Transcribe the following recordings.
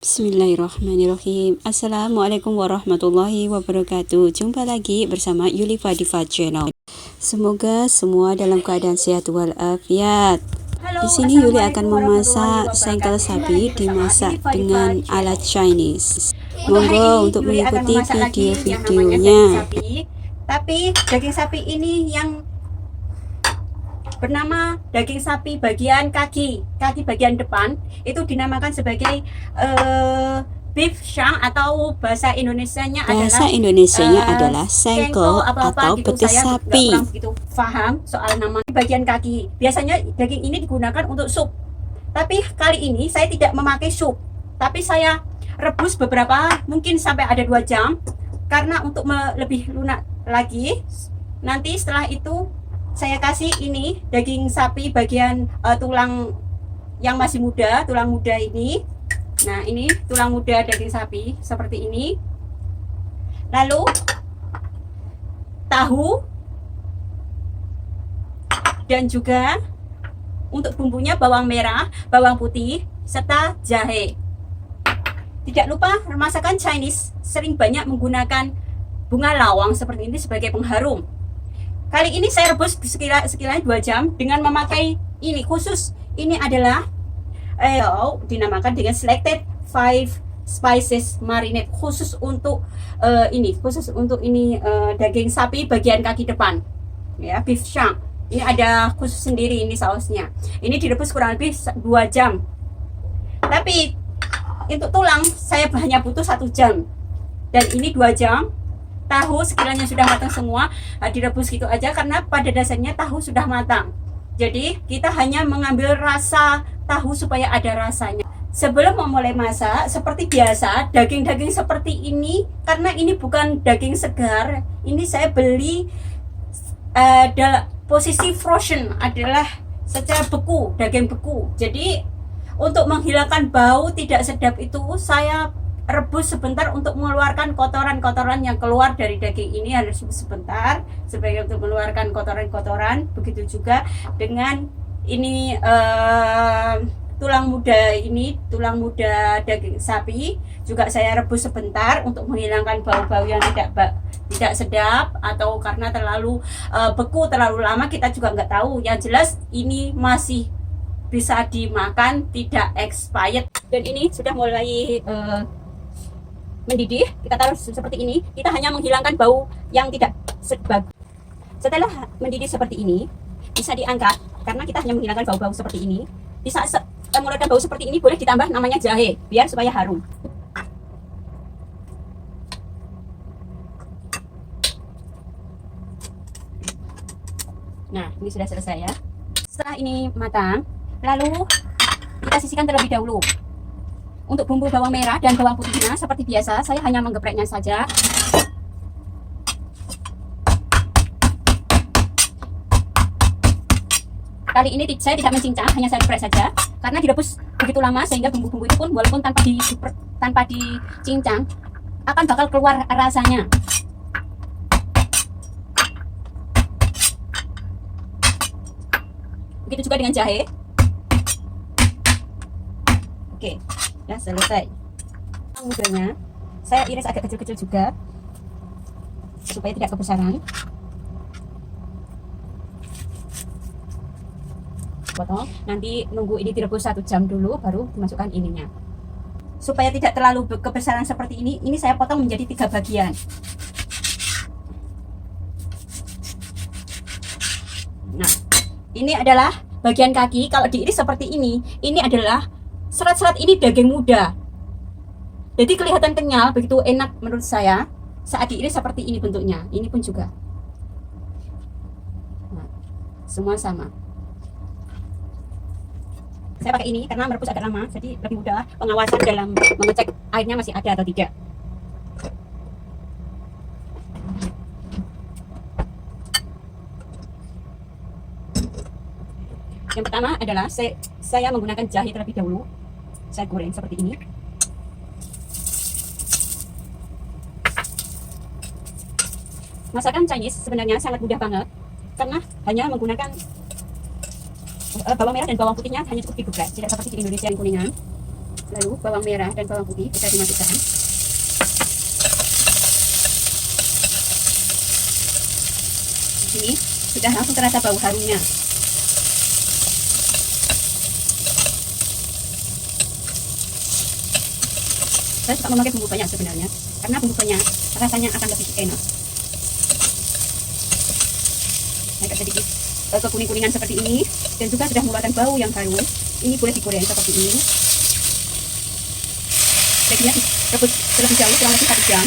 Bismillahirrahmanirrahim. Assalamualaikum warahmatullahi wabarakatuh. Jumpa lagi bersama Yulifa Diva Channel. Semoga semua dalam keadaan sehat walafiat. Di sini Yuli akan memasak sengkel sapi dimasak dengan alat Chinese. Monggo untuk mengikuti video-videonya. Tapi daging sapi ini yang bernama daging sapi bagian kaki bagian depan itu dinamakan sebagai beef shank, atau bahasa Indonesianya adalah sengkel atau gitu. betis Saya sapi. kurang begitu paham soal nama bagian kaki. Biasanya daging ini digunakan untuk sup, tapi kali ini saya tidak memakai sup, tapi saya rebus beberapa, mungkin sampai ada 2 jam, karena untuk lebih lunak lagi. Nanti setelah itu saya kasih ini daging sapi bagian tulang yang masih muda, tulang muda ini. Nah, ini tulang muda daging sapi seperti ini. Lalu tahu, dan juga untuk bumbunya bawang merah, bawang putih, serta jahe. Tidak lupa masakan Chinese sering banyak menggunakan bunga lawang seperti ini sebagai pengharum. Kali ini saya rebus sekiranya 2 jam dengan memakai ini khusus. Ini adalah dinamakan dengan selected 5 spices marinade, khusus untuk daging sapi bagian kaki depan, ya, beef shank. Ini ada khusus sendiri ini sausnya. Ini direbus kurang lebih 2 jam. Tapi untuk tulang saya hanya butuh 1 jam. Dan ini 2 jam. Tahu sekiranya sudah matang semua, direbus gitu aja, karena pada dasarnya tahu sudah matang. Jadi kita hanya mengambil rasa tahu supaya ada rasanya. Sebelum memulai masak, seperti biasa, daging-daging seperti ini, karena ini bukan daging segar, ini saya beli dalam posisi frozen, adalah secara beku, daging beku. Jadi untuk menghilangkan bau tidak sedap itu, saya rebus sebentar untuk mengeluarkan kotoran-kotoran yang keluar dari daging ini. Harus sebentar sebagai untuk mengeluarkan kotoran-kotoran. Begitu juga dengan ini tulang muda daging sapi juga saya rebus sebentar untuk menghilangkan bau-bau yang tidak sedap, atau karena terlalu beku terlalu lama kita juga nggak tahu. Yang jelas ini masih bisa dimakan, tidak expired. Dan ini sudah mulai mendidih. Kita taruh seperti ini, kita hanya menghilangkan bau yang tidak bagus. Setelah mendidih seperti ini, bisa diangkat, karena kita hanya menghilangkan bau-bau seperti ini. Di saat mengeluarkan bau seperti ini, boleh ditambah namanya jahe, biar supaya harum. Nah, ini sudah selesai ya. Setelah ini matang, lalu kita sisihkan terlebih dahulu. Untuk bumbu bawang merah dan bawang putihnya seperti biasa, saya hanya menggepreknya saja. Kali ini saya tidak mencincang, hanya saya geprek saja, karena direbus begitu lama sehingga bumbu-bumbu itu pun walaupun tanpa dicincang akan bakal keluar rasanya. Begitu juga dengan jahe. Oke, ya selesai. Mudanya saya iris agak kecil-kecil juga supaya tidak kebesaran. Potong, nanti nunggu ini direbus 1 jam dulu baru dimasukkan ininya. Supaya tidak terlalu kebesaran seperti ini saya potong menjadi 3 bagian. Nah, ini adalah bagian kaki. Kalau diiris seperti ini adalah serat-serat ini daging muda. Jadi kelihatan kenyal, begitu enak menurut saya saat diiris seperti ini bentuknya. Ini pun juga. Nah, semua sama. Saya pakai ini karena merebus agak lama, jadi lebih mudah pengawasan dalam mengecek airnya masih ada atau tidak. Yang pertama adalah saya menggunakan jahe terlebih dahulu. Saya goreng seperti ini. Masakan Chinese sebenarnya sangat mudah banget, karena hanya menggunakan bawang merah dan bawang putihnya hanya cukup digeprek, tidak seperti di Indonesia yang kuningan. Lalu bawang merah dan bawang putih bisa dimasukkan. Ini sudah langsung terasa bau harumnya. Saya suka memakai bumbu banyak sebenarnya, karena bumbu banyak rasanya akan lebih enak. Agak sedikit kekuning-kuningan seperti ini, dan juga sudah mengeluarkan bau yang harum. Ini boleh digoreng seperti ini. Dagingnya rebus terlebih dahulu kurang lebih 1 jam.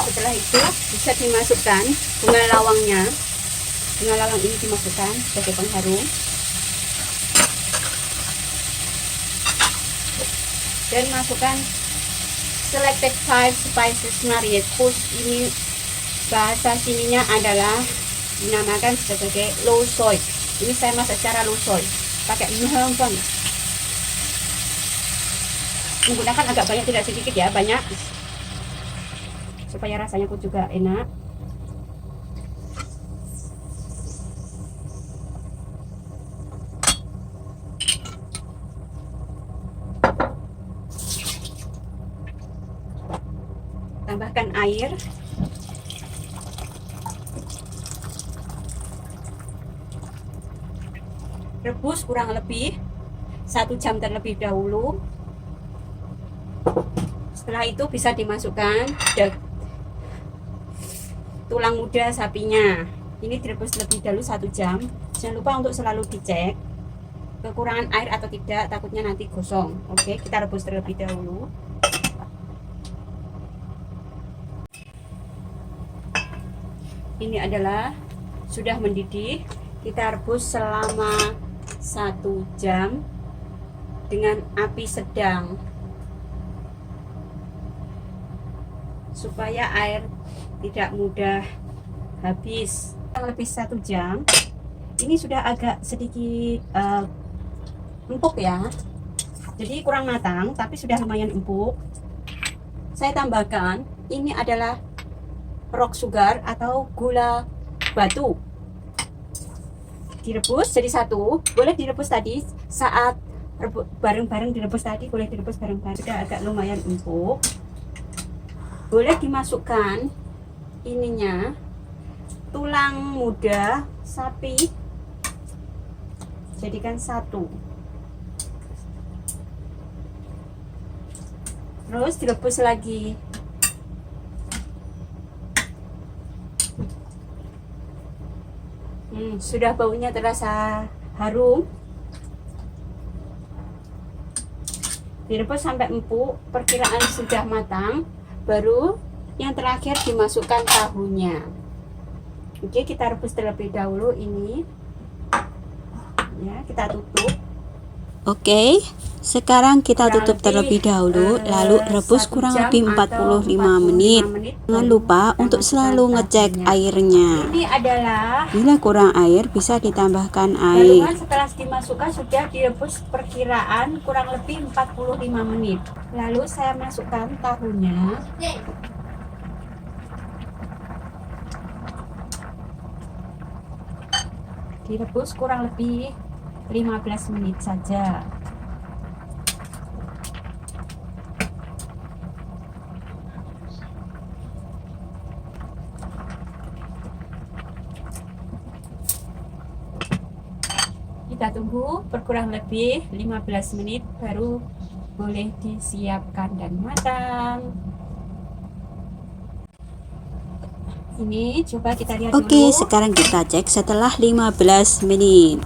Setelah itu bisa dimasukkan bunga lawangnya. Bunga lawang ini dimasukkan sebagai pengharum. Dan masukkan selected 5 spices married. Ini bahasa sininya adalah dinamakan sebagai low soy. Ini saya masak secara low soy, pakai mahal banget. Menggunakan agak banyak, tidak sedikit ya, banyak, supaya rasanya pun juga enak. Tambahkan air. Rebus kurang lebih 1 jam terlebih dahulu. Setelah itu bisa dimasukkan tulang muda sapinya. Ini direbus lebih dahulu 1 jam. Jangan lupa untuk selalu dicek kekurangan air atau tidak, takutnya nanti gosong. Oke, kita rebus terlebih dahulu. Ini adalah sudah mendidih. Kita rebus selama 1 jam dengan api sedang supaya air tidak mudah habis. Lebih 1 jam. Ini sudah agak sedikit empuk ya, jadi kurang matang tapi sudah lumayan empuk. Saya tambahkan, ini adalah rock sugar atau gula batu. Direbus jadi satu. Boleh direbus tadi saat bareng-bareng direbus tadi, boleh direbus bareng-bareng. Sudah agak lumayan empuk. Boleh dimasukkan ininya, tulang muda sapi, jadikan satu. Terus direbus lagi. Sudah baunya terasa harum. Direbus sampai empuk, perkiraan sudah matang. Baru yang terakhir dimasukkan tahunya. Oke, kita rebus terlebih dahulu ini. Ya, kita tutup. Oke, sekarang kita tutup terlebih dahulu, lalu rebus kurang lebih 45 menit. Jangan lupa untuk selalu ngecek airnya. Ini adalah, Bila kurang air, bisa ditambahkan air. setelah dimasukkan sudah direbus perkiraan kurang lebih 45 menit. Lalu saya masukkan tahunya. Direbus kurang lebih 15 menit saja. Kita tunggu kurang lebih 15 menit baru boleh disiapkan dan matang. Ini coba kita lihat dulu. Oke, sekarang kita cek setelah 15 menit.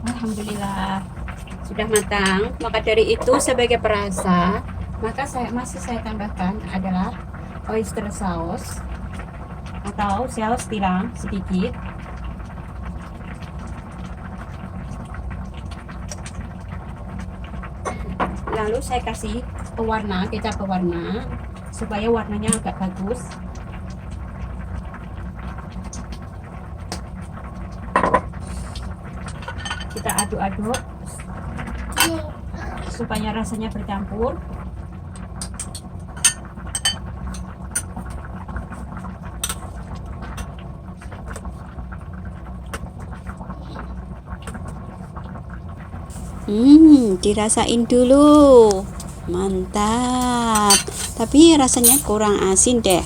Alhamdulillah sudah matang. Maka dari itu sebagai perasa, maka saya tambahkan adalah oyster sauce atau saus tiram sedikit. Lalu saya kasih pewarna, kecap pewarna supaya warnanya agak bagus. Kita aduk-aduk supaya rasanya bercampur. Dirasain dulu. Mantap. Tapi rasanya kurang asin deh.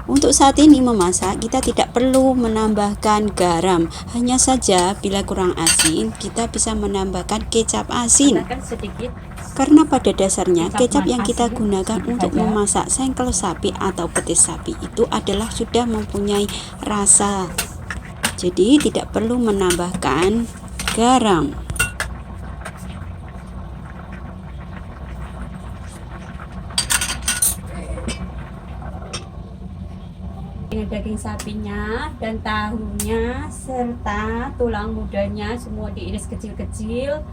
Untuk saat ini memasak, kita tidak perlu menambahkan garam. Hanya saja bila kurang asin, kita bisa menambahkan kecap asin. Tambahkan sedikit. Karena pada dasarnya kecap yang kita gunakan untuk memasak sengkel sapi atau petis sapi itu adalah sudah mempunyai rasa. Jadi tidak perlu menambahkan garam. Dengan daging sapinya dan tahunya serta tulang mudanya semua diiris kecil-kecil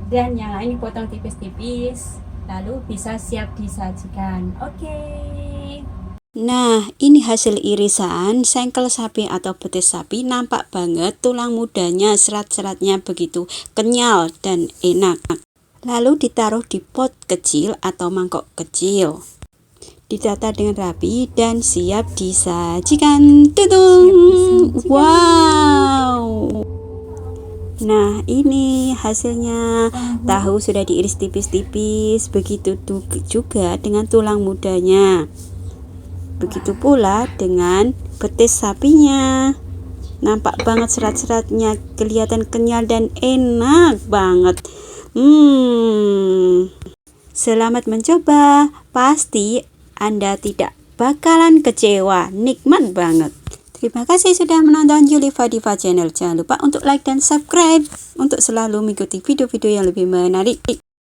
dan yang lain dipotong tipis-tipis, lalu bisa siap disajikan. Oke. Nah, ini hasil irisan sengkel sapi atau betis sapi. Nampak banget tulang mudanya, serat-seratnya begitu kenyal dan enak. Lalu ditaruh di pot kecil atau mangkok kecil. Ditata dengan rapi dan siap disajikan. Tudung. Wow. Nah, ini hasilnya. Tahu sudah diiris tipis-tipis. Begitu juga dengan tulang mudanya. Begitu pula dengan betis sapinya. Nampak banget serat-seratnya, kelihatan kenyal dan enak banget. Selamat mencoba. Pasti Anda tidak bakalan kecewa, nikmat banget. Terima kasih sudah menonton Yulifa Diva Channel. Jangan lupa untuk like dan subscribe untuk selalu mengikuti video-video yang lebih menarik.